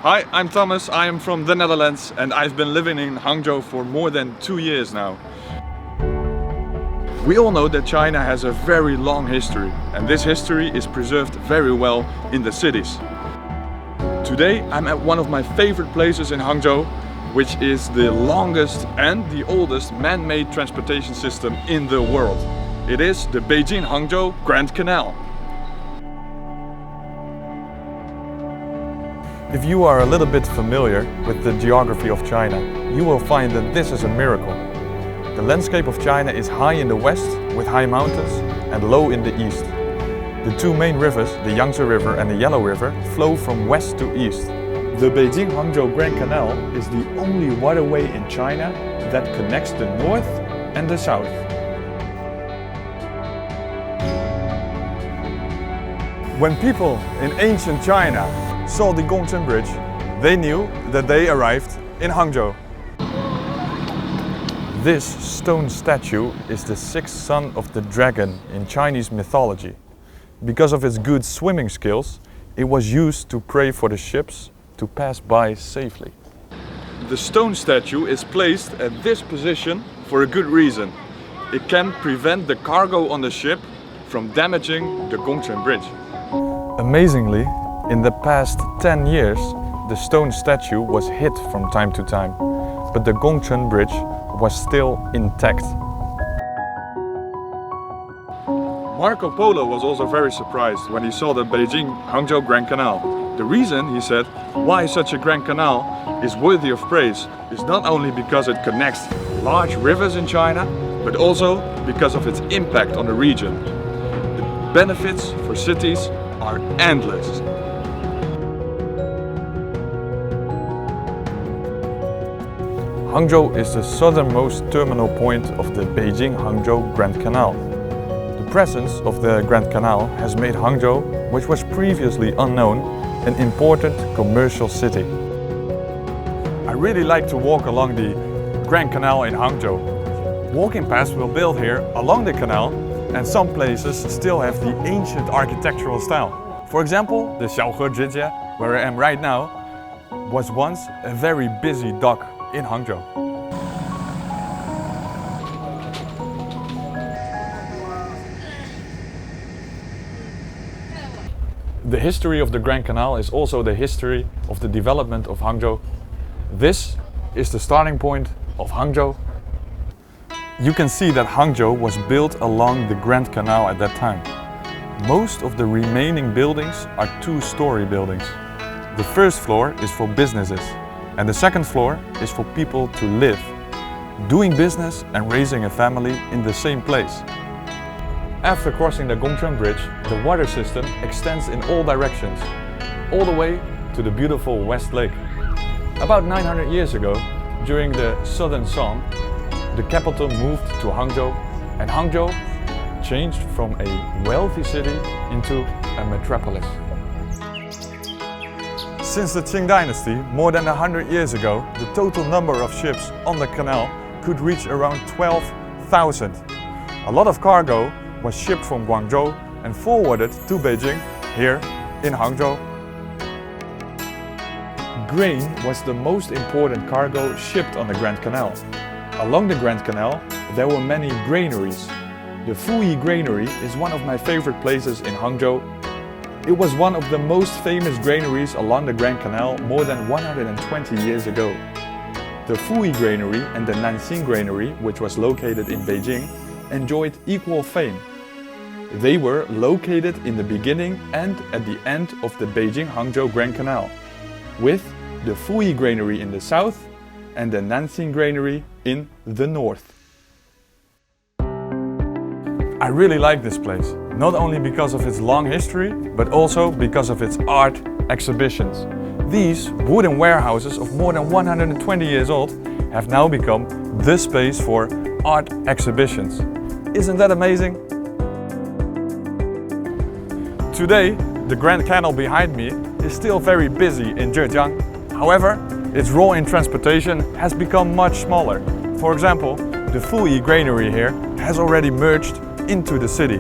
Hi, I'm Thomas, I am from the Netherlands and I've been living in Hangzhou for more than 2 years now. We all know that China has a very long history and this history is preserved very well in the cities. Today I'm at one of my favorite places in Hangzhou, which is the longest and the oldest man-made transportation system in the world. It is the Beijing and Hangzhou Grand Canal. If you are a little bit familiar with the geography of China, you will find that this is a miracle. The landscape of China is high in the west with high mountains and low in the east. The two main rivers, the Yangtze River and the Yellow River, flow from west to east. The Beijing-Hangzhou Grand Canal is the only waterway in China that connects the north and the south. When people in ancient China saw the Gongchen Bridge, they knew that they arrived in Hangzhou. This stone statue is the sixth son of the dragon in Chinese mythology. Because of its good swimming skills, it was used to pray for the ships to pass by safely. The stone statue is placed at this position for a good reason. It can prevent the cargo on the ship from damaging the Gongchen Bridge. Amazingly, in the past 10 years, the stone statue was hit from time to time, but the Gongchen Bridge was still intact. Marco Polo was also very surprised when he saw the Beijing-Hangzhou Grand Canal. The reason, he said, why such a Grand Canal is worthy of praise is not only because it connects large rivers in China, but also because of its impact on the region. The benefits for cities are endless. Hangzhou is the southernmost terminal point of the Beijing-Hangzhou Grand Canal. The presence of the Grand Canal has made Hangzhou, which was previously unknown, an important commercial city. I really like to walk along the Grand Canal in Hangzhou. Walking paths were built here along the canal, and some places still have the ancient architectural style. For example, the Xiaohe, where I am right now, was once a very busy dock in Hangzhou. The history of the Grand Canal is also the history of the development of Hangzhou. This is the starting point of Hangzhou. You can see that Hangzhou was built along the Grand Canal at that time. Most of the remaining buildings are two-story buildings. The first floor is for businesses, and the second floor is for people to live, doing business and raising a family in the same place. After crossing the Gongchen Bridge, the water system extends in all directions, all the way to the beautiful West Lake. About 900 years ago, during the Southern Song, the capital moved to Hangzhou, and Hangzhou changed from a wealthy city into a metropolis. Since the Qing dynasty, more than 100 years ago, the total number of ships on the canal could reach around 12,000. A lot of cargo was shipped from Guangzhou and forwarded to Beijing, here in Hangzhou. Grain was the most important cargo shipped on the Grand Canal. Along the Grand Canal, there were many granaries. The Fuyi Granary is one of my favorite places in Hangzhou. It was one of the most famous granaries along the Grand Canal more than 120 years ago. The Fuyi Granary and the Nanxing Granary, which was located in Beijing, enjoyed equal fame. They were located in the beginning and at the end of the Beijing-Hangzhou Grand Canal, with the Fuyi Granary in the south and the Nanxing Granary in the north. I really like this place, not only because of its long history, but also because of its art exhibitions. These wooden warehouses of more than 120 years old have now become the space for art exhibitions. Isn't that amazing? Today, the Grand Canal behind me is still very busy in Zhejiang. However, its role in transportation has become much smaller. For example, the Fuyi Granary here has already merged into the city.